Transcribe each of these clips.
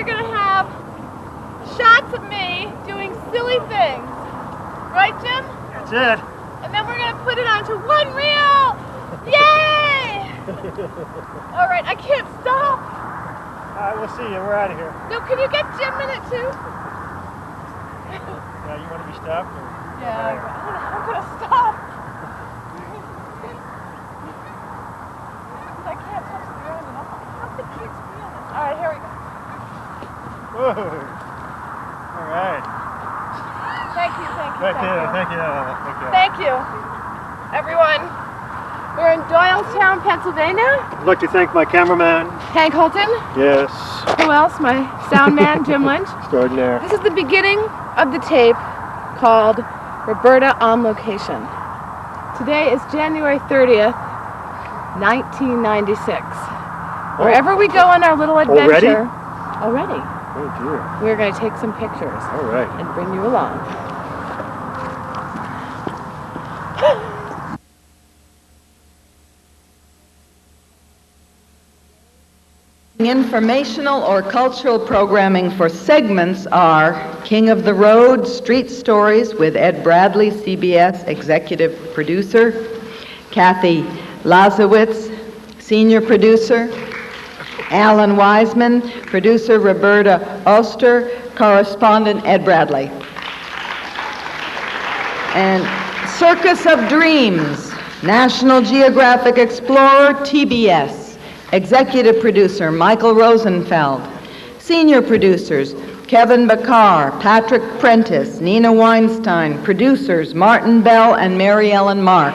we're going to have shots of me doing silly things. Right, Jim? That's it. And then we're going to put it onto one reel. Yay! All right, I can't stop. All right, we'll see you. We're out of here. No, can you get Jim in it too? Yeah, you want to be stopped? Or? Yeah, I'm going to stop. I can't touch the ground at all. How the kids feel this? All right, here we go. Whoa. All right. Thank you, thank you, Thank you. Thank you, everyone. We're in Doylestown, Pennsylvania. I'd like to thank my cameraman. Hank Holton. Yes. Who else? My sound man, Jim Lynch. Extraordinaire. This is the beginning of the tape called Roberta on Location. Today is January 30th, 1996. Wherever we go on our little adventure. Already? Oh dear. We're going to take some pictures. All right. And bring you along. Informational or cultural programming for segments are King of the Road, Street Stories with Ed Bradley, CBS Executive Producer, Kathy Lazowitz, Senior Producer, Alan Wiseman, Producer Roberta Oster, Correspondent Ed Bradley. And Circus of Dreams, National Geographic Explorer, TBS. Executive Producer Michael Rosenfeld. Senior Producers Kevin Bakar, Patrick Prentice, Nina Weinstein. Producers Martin Bell and Mary Ellen Mark.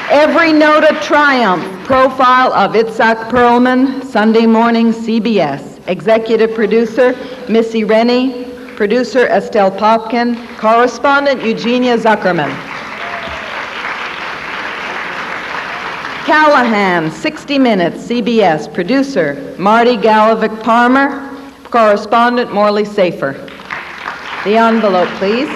Every Note a Triumph, profile of Itzhak Perlman, Sunday Morning CBS. Executive Producer Missy Rennie. Producer Estelle Popkin. Correspondent Eugenia Zuckerman. Callahan, 60 Minutes, CBS. Producer, Marty Galovic Palmer. Correspondent, Morley Safer. The envelope, please.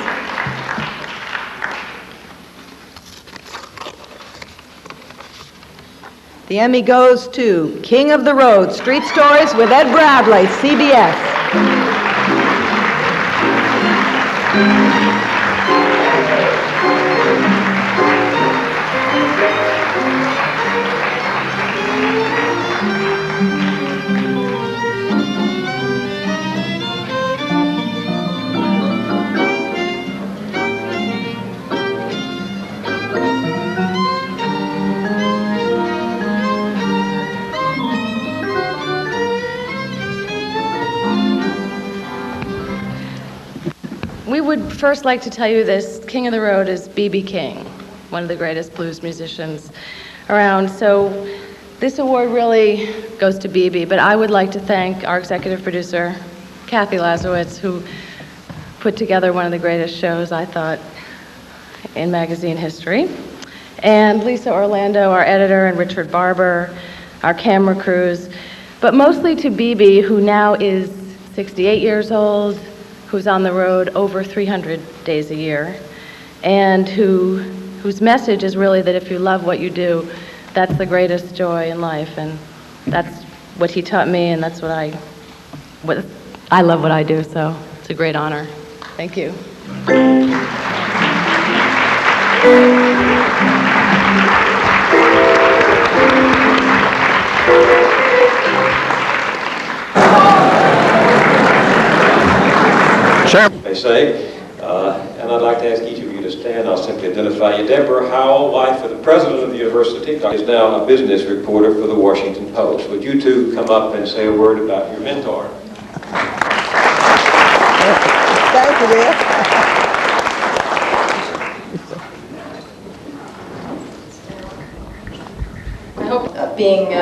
The Emmy goes to King of the Road, Street Stories with Ed Bradley, CBS. We would first like to tell you this King of the Road is B.B. King, one of the greatest blues musicians around. So this award really goes to B.B., but I would like to thank our executive producer, Kathy Lazowitz, who put together one of the greatest shows, I thought, in magazine history. And Lisa Orlando, our editor, and Richard Barber, our camera crews. But mostly to B.B., who now is 68 years old, who's on the road over 300 days a year, and whose message is really that if you love what you do, that's the greatest joy in life. And that's what he taught me, and that's I love what I do, so it's a great honor. Thank you. They say, and I'd like to ask each of you to stand. I'll simply identify you. Deborah Howell, wife of the president of the university, is now a business reporter for the Washington Post. Would you two come up and say a word about your mentor? Thank you, dear. I hope being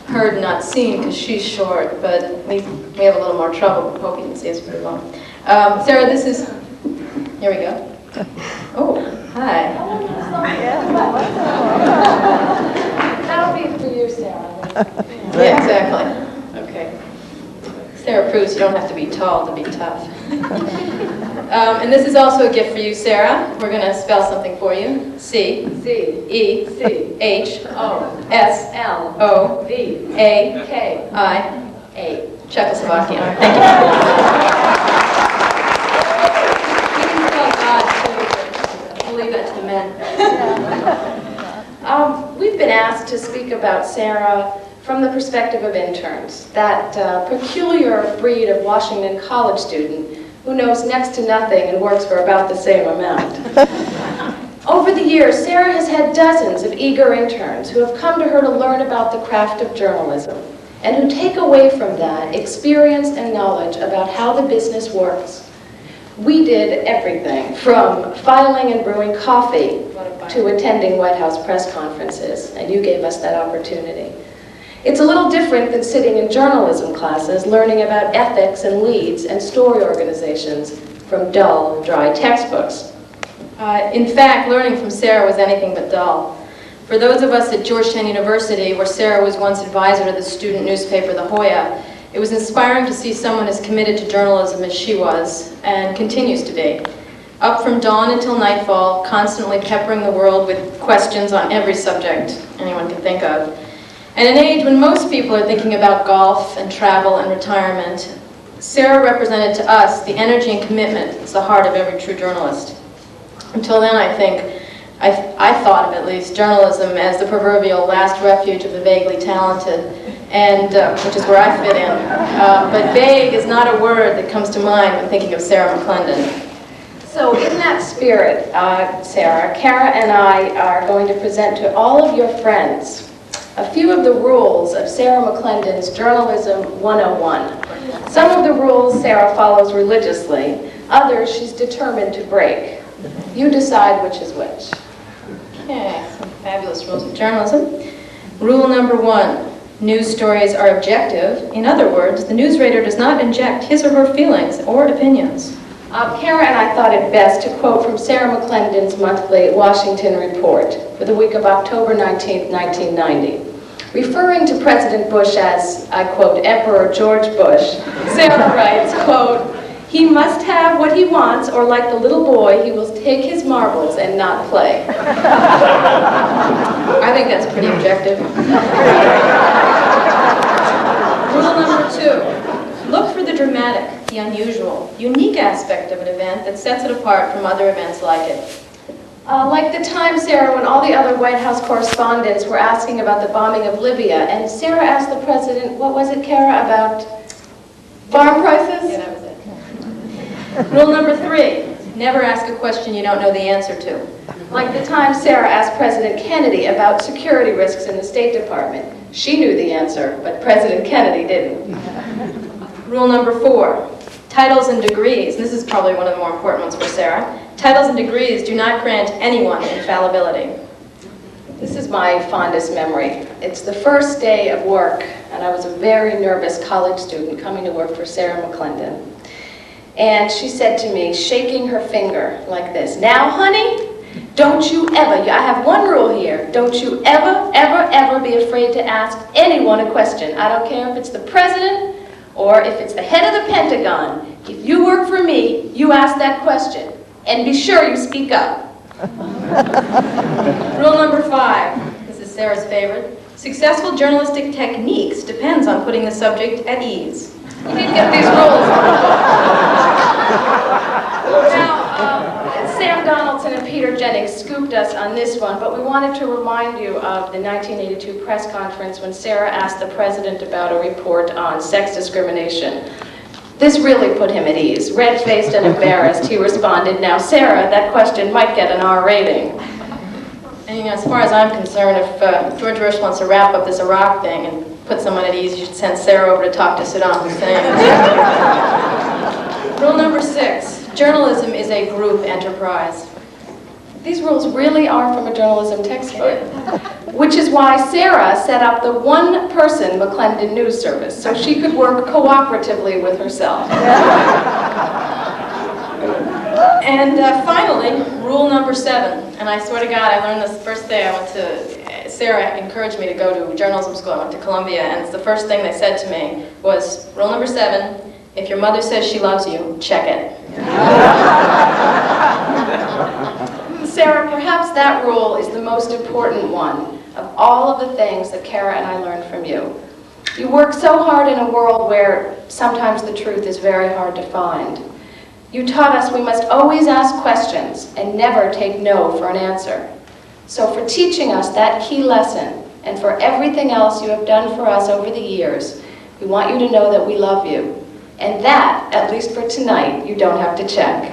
heard and not seen because she's short, but we have a little more trouble. Hope you can see us pretty well. Sarah, this is, here we go. Oh, hi. That'll be for you, Sarah. Yeah, exactly. Okay. Sarah proves you don't have to be tall to be tough. And this is also a gift for you, Sarah. We're going to spell something for you. C. C. E. C. H. O. S. L. O. V. A. K. I. A. Czechoslovakia. Thank you. We can spell God, too. I'll leave that to the men. We've been asked to speak about Sarah from the perspective of interns, that peculiar breed of Washington College student who knows next to nothing and works for about the same amount. Over the years, Sarah has had dozens of eager interns who have come to her to learn about the craft of journalism and who take away from that experience and knowledge about how the business works. We did everything from filing and brewing coffee to attending White House press conferences, and you gave us that opportunity. It's a little different than sitting in journalism classes, learning about ethics and leads and story organizations from dull, dry textbooks. In fact, learning from Sarah was anything but dull. For those of us at Georgetown University, where Sarah was once advisor to the student newspaper The Hoya, it was inspiring to see someone as committed to journalism as she was, and continues to be. Up from dawn until nightfall, constantly peppering the world with questions on every subject anyone can think of. At an age when most people are thinking about golf and travel and retirement, Sarah represented to us the energy and commitment that's the heart of every true journalist. Until then, I think, I thought of at least journalism as the proverbial last refuge of the vaguely talented, and which is where I fit in. But vague is not a word that comes to mind when thinking of Sarah McClendon. So in that spirit, Sarah, Kara and I are going to present to all of your friends a few of the rules of Sarah McClendon's Journalism 101. Some of the rules Sarah follows religiously, others she's determined to break. You decide which is which. Okay, some fabulous rules of journalism. Rule number 1, news stories are objective. In other words, the news reader does not inject his or her feelings or opinions. Kara and I thought it best to quote from Sarah McClendon's monthly Washington Report for the week of October 19, 1990. Referring to President Bush as, I quote, Emperor George Bush, Sarah writes, quote, "He must have what he wants, or like the little boy, he will take his marbles and not play." I think that's pretty objective. Rule number 2, look for the dramatic, the unusual, unique aspect of an event that sets it apart from other events like it. Like the time, Sarah, when all the other White House correspondents were asking about the bombing of Libya, and Sarah asked the president, what was it, Kara, about farm prices? Yeah, that was it. Rule number 3, never ask a question you don't know the answer to. Like the time Sarah asked President Kennedy about security risks in the State Department. She knew the answer, but President Kennedy didn't. Rule number 4, titles and degrees. This is probably one of the more important ones for Sarah. Titles and degrees do not grant anyone infallibility. This is my fondest memory. It's the first day of work, and I was a very nervous college student coming to work for Sarah McClendon. And she said to me, shaking her finger like this, "Now, honey, don't you ever, I have one rule here, don't you ever, ever, ever be afraid to ask anyone a question. I don't care if it's the president or if it's the head of the Pentagon. If you work for me, you ask that question. And be sure you speak up." Rule number 5, this is Sarah's favorite. Successful journalistic techniques depends on putting the subject at ease. You didn't get these rules. Now, Sam Donaldson and Peter Jennings scooped us on this one, but we wanted to remind you of the 1982 press conference when Sarah asked the president about a report on sex discrimination. This really put him at ease. Red-faced and embarrassed, he responded, "Now, Sarah, that question might get an R rating." And you know, as far as I'm concerned, if George Bush wants to wrap up this Iraq thing and put someone at ease, you should send Sarah over to talk to Saddam Hussein. Rule number 6, journalism is a group enterprise. These rules really are from a journalism textbook, which is why Sarah set up the one-person McClendon News Service, so she could work cooperatively with herself. And finally, rule number 7, and I swear to God, I learned this the first day I went to, Sarah encouraged me to go to journalism school. I went to Columbia, and it's the first thing they said to me was, rule number 7, if your mother says she loves you, check it. Sarah, perhaps that rule is the most important one of all of the things that Kara and I learned from you. You work so hard in a world where sometimes the truth is very hard to find. You taught us we must always ask questions and never take no for an answer. So for teaching us that key lesson, and for everything else you have done for us over the years, we want you to know that we love you. And that, at least for tonight, you don't have to check.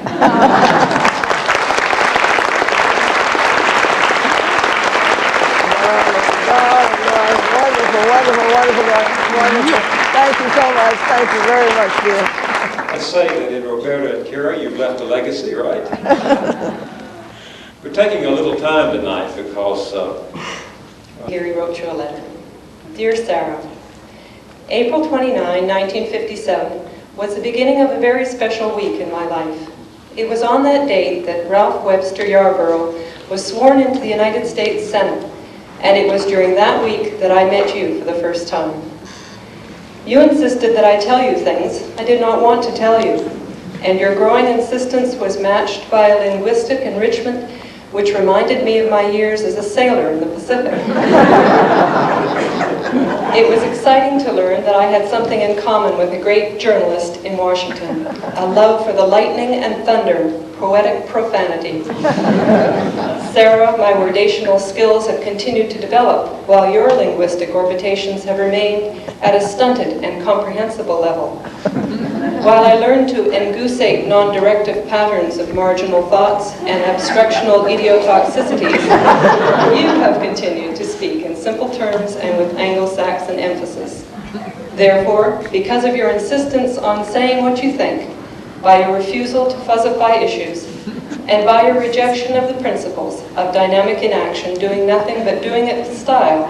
Wonderful. Thank you so much. Thank you very much, dear. Let's say that in Roberta and Kara, you've left a legacy, right? We're taking a little time tonight because... Gary wrote you a letter. Dear Sarah, April 29, 1957 was the beginning of a very special week in my life. It was on that date that Ralph Webster Yarborough was sworn into the United States Senate, and it was during that week that I met you for the first time. You insisted that I tell you things I did not want to tell you, and your growing insistence was matched by a linguistic enrichment which reminded me of my years as a sailor in the Pacific. It was exciting to learn that I had something in common with a great journalist in Washington, a love for the lightning and thunder, poetic profanity. Sarah, my wordational skills have continued to develop, while your linguistic orbitations have remained at a stunted and comprehensible level. While I learned to engusate non-directive patterns of marginal thoughts and abstractional idiotoxicities, you have continued to speak in simple terms and with Anglo-Saxon emphasis. Therefore, because of your insistence on saying what you think, by your refusal to fuzzify issues, and by your rejection of the principles of dynamic inaction, doing nothing but doing it with style,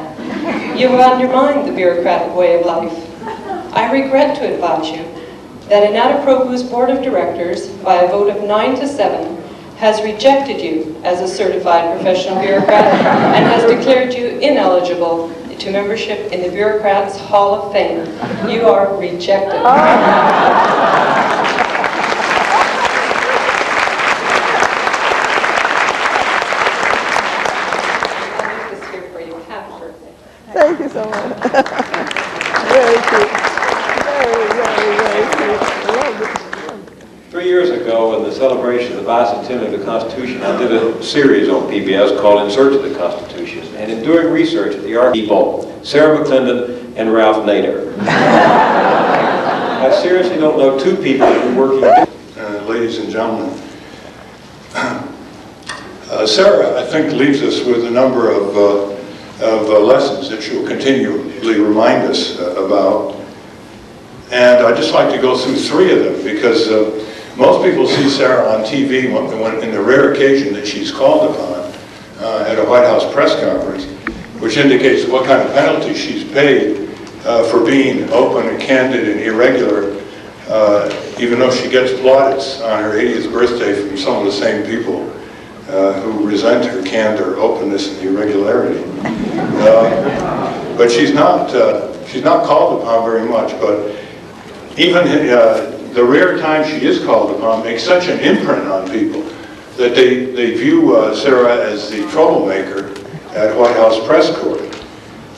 you have undermined the bureaucratic way of life. I regret to advise you that Anataprobu's board of directors, by a vote of 9-7, has rejected you as a certified professional bureaucrat and has declared you ineligible to membership in the Bureaucrats Hall of Fame. You are rejected. Thank you so much. Very cute. Very cute. I love it. 3 years ago, in the celebration of the bicentennial of the Constitution, I did a series on PBS called In Search of the Constitution. And in doing research at the people, Sarah McClendon and Ralph Nader. I seriously don't know two people who are working... Ladies and gentlemen, Sarah, I think, leaves us with a number of lessons that she'll continually remind us about. And I'd just like to go through 3 of them, because most people see Sarah on TV when in the rare occasion that she's called upon at a White House press conference, which indicates what kind of penalty she's paid for being open and candid and irregular, even though she gets plaudits on her 80th birthday from some of the same people who resent her candor, openness, and irregularity. But she's not called upon very much. But even the rare time she is called upon makes such an imprint on people that they view Sarah as the troublemaker at White House press corps.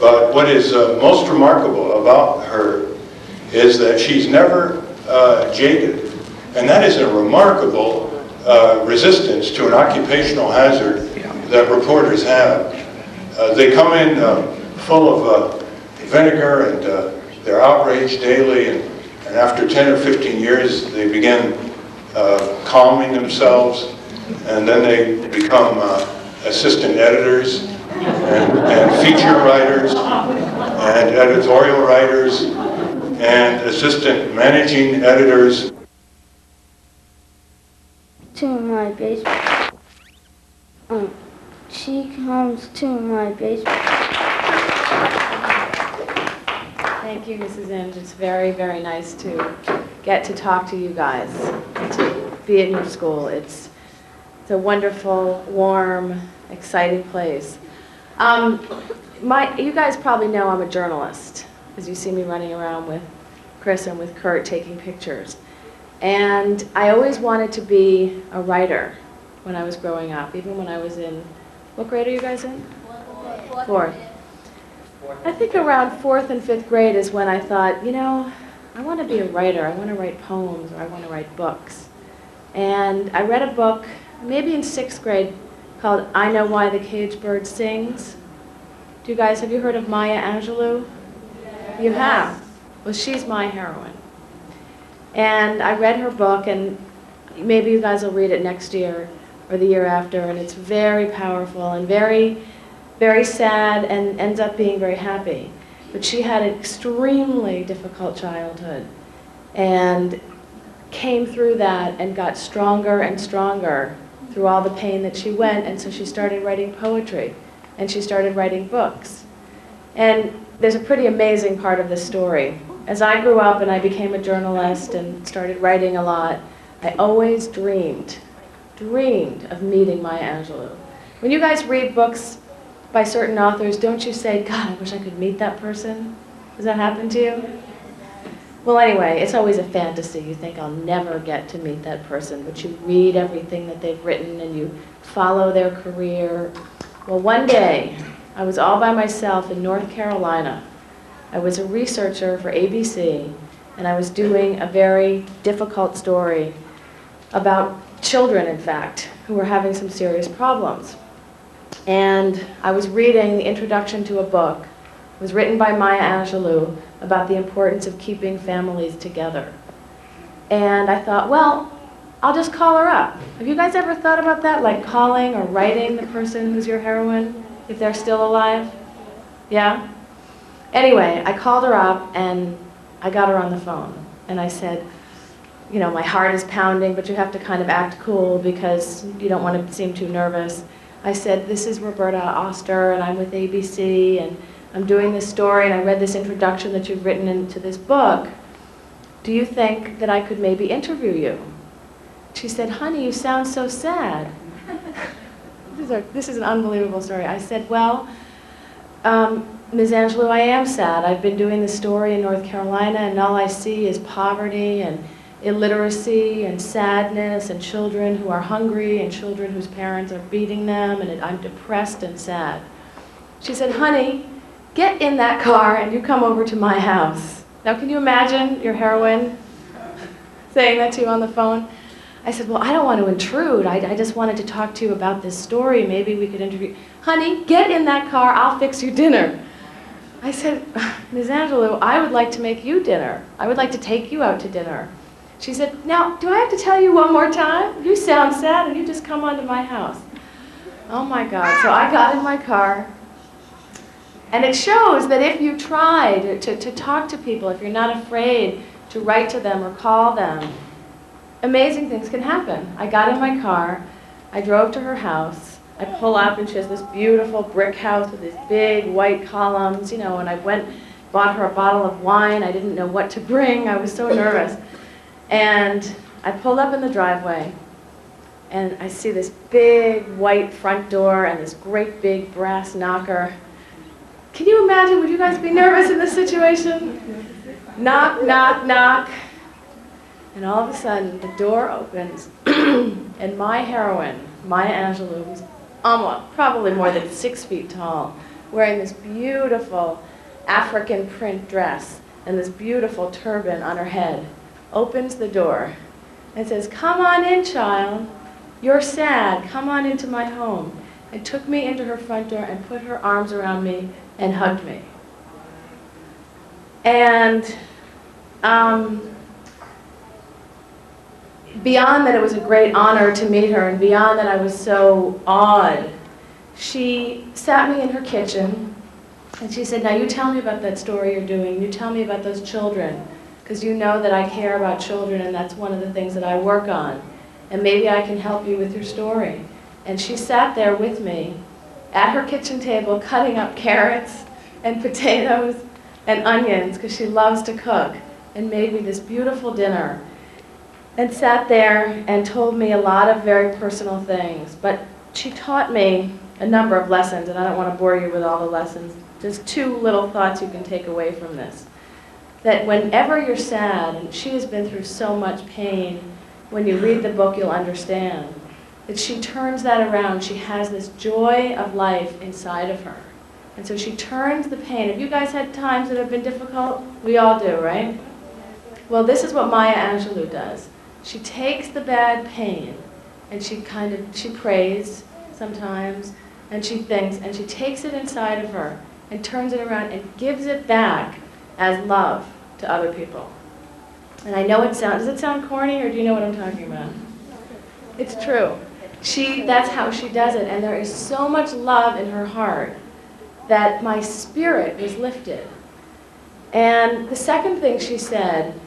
But what is most remarkable about her is that she's never jaded, and that is a remarkable resistance to an occupational hazard that reporters have. They come in full of vinegar, and they're outraged daily, and after 10 or 15 years they begin calming themselves, and then they become assistant editors and feature writers and editorial writers and assistant managing editors. To my basement. She comes to my basement. Thank you, Mrs. Inge. It's very, very nice to get to talk to you guys, to be in your school. It's a wonderful, warm, exciting place. You guys probably know I'm a journalist, as you see me running around with Chris and with Kurt taking pictures. And I always wanted to be a writer when I was growing up, even when I was in, what grade are you guys in? Fourth. I think around 4th and 5th grade is when I thought, you know, I want to be a writer. I want to write poems, or I want to write books. And I read a book, maybe in 6th grade, called I Know Why the Caged Bird Sings. Do you guys, have you heard of Maya Angelou? You have? Well, she's my heroine. And I read her book, and maybe you guys will read it next year or the year after, and it's very powerful and very, very sad and ends up being very happy. But she had an extremely difficult childhood and came through that and got stronger and stronger through all the pain that she went, and so she started writing poetry and she started writing books. And there's a pretty amazing part of this story. As I grew up and I became a journalist and started writing a lot, I always dreamed of meeting Maya Angelou. When you guys read books by certain authors, don't you say, God, I wish I could meet that person? Does that happen to you? Well, anyway, it's always a fantasy. You think, I'll never get to meet that person, but you read everything that they've written and you follow their career. Well, one day, I was all by myself in North Carolina. I was a researcher for ABC, and I was doing a very difficult story about children, in fact, who were having some serious problems. And I was reading the introduction to a book. It was written by Maya Angelou about the importance of keeping families together. And I thought, well, I'll just call her up. Have you guys ever thought about that, like calling or writing the person who's your heroine, if they're still alive? Yeah? Anyway, I called her up and I got her on the phone. And I said, you know, my heart is pounding, but you have to kind of act cool because you don't want to seem too nervous. I said, this is Roberta Oster, and I'm with ABC, and I'm doing this story, and I read this introduction that you've written into this book. Do you think that I could maybe interview you? She said, honey, you sound so sad. This is an unbelievable story. I said, well, Ms. Angelou, I am sad. I've been doing this story in North Carolina, and all I see is poverty and illiteracy and sadness and children who are hungry and children whose parents are beating them, and I'm depressed and sad. She said, honey, get in that car and you come over to my house. Now, can you imagine your heroine saying that to you on the phone? I said, well, I don't want to intrude. I just wanted to talk to you about this story. Maybe we could interview. Honey, get in that car. I'll fix you dinner. I said, Ms. Angelou, I would like to make you dinner. I would like to take you out to dinner. She said, now, do I have to tell you one more time? You sound sad and you just come onto my house. Oh my God. So I got in my car. And it shows that if you try to talk to people, if you're not afraid to write to them or call them, amazing things can happen. I got in my car. I drove to her house. I pull up and she has this beautiful brick house with these big white columns, you know, and I bought her a bottle of wine. I didn't know what to bring. I was so nervous. And I pulled up in the driveway, and I see this big white front door and this great big brass knocker. Can you imagine, would you guys be nervous in this situation? Knock, knock, knock. And all of a sudden, the door opens, and my heroine, Maya Angelou, who's probably more than 6 feet tall, wearing this beautiful African print dress and this beautiful turban on her head, opens the door and says, come on in, child. You're sad. Come on into my home. And took me into her front door and put her arms around me and hugged me. And beyond that, it was a great honor to meet her, and beyond that, I was so awed. She sat me in her kitchen, and she said, now you tell me about that story you're doing. You tell me about those children, because you know that I care about children, and that's one of the things that I work on. And maybe I can help you with your story. And she sat there with me at her kitchen table, cutting up carrots and potatoes and onions, because she loves to cook, and made me this beautiful dinner. And sat there and told me a lot of very personal things. But she taught me a number of lessons, and I don't want to bore you with all the lessons. Just 2 little thoughts you can take away from this. that whenever you're sad, and she has been through so much pain, when you read the book you'll understand, that she turns that around. She has this joy of life inside of her. And so she turns the pain. Have you guys had times that have been difficult? We all do, right? Well, this is what Maya Angelou does. She takes the bad pain and she prays sometimes, and she thinks, and she takes it inside of her and turns it around and gives it back as love to other people. And I know does it sound corny, or do you know what I'm talking about? It's true. That's how she does it, and there is so much love in her heart that my spirit was lifted. And the second thing she said,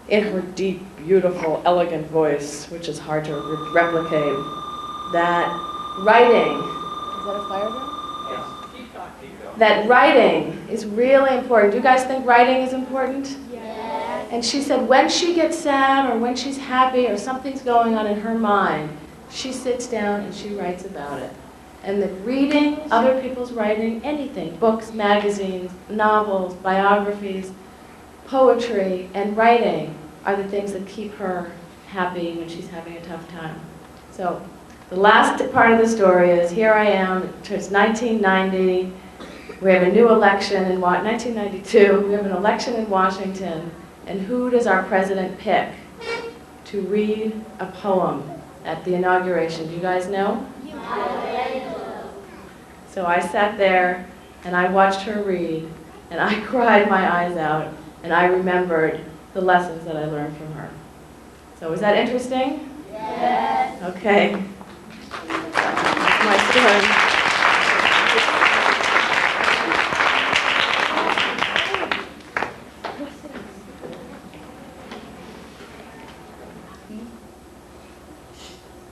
in her deep, beautiful, elegant voice, which is hard to replicate, that writing, is that a fire drill? That writing is really important. Do you guys think writing is important? Yes. And she said when she gets sad or when she's happy or something's going on in her mind, she sits down and she writes about it. And that reading other people's writing, anything, books, magazines, novels, biographies, poetry, and writing are the things that keep her happy when she's having a tough time. So the last part of the story is, here I am, it's 1990, we have a new election in 1992, we have an election in Washington, and who does our president pick to read a poem at the inauguration? Do you guys know? So I sat there and I watched her read, and I cried my eyes out, and I remembered the lessons that I learned from her. So is that interesting? Yes. Okay. That's my story.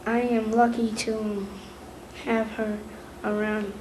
I am lucky to have her around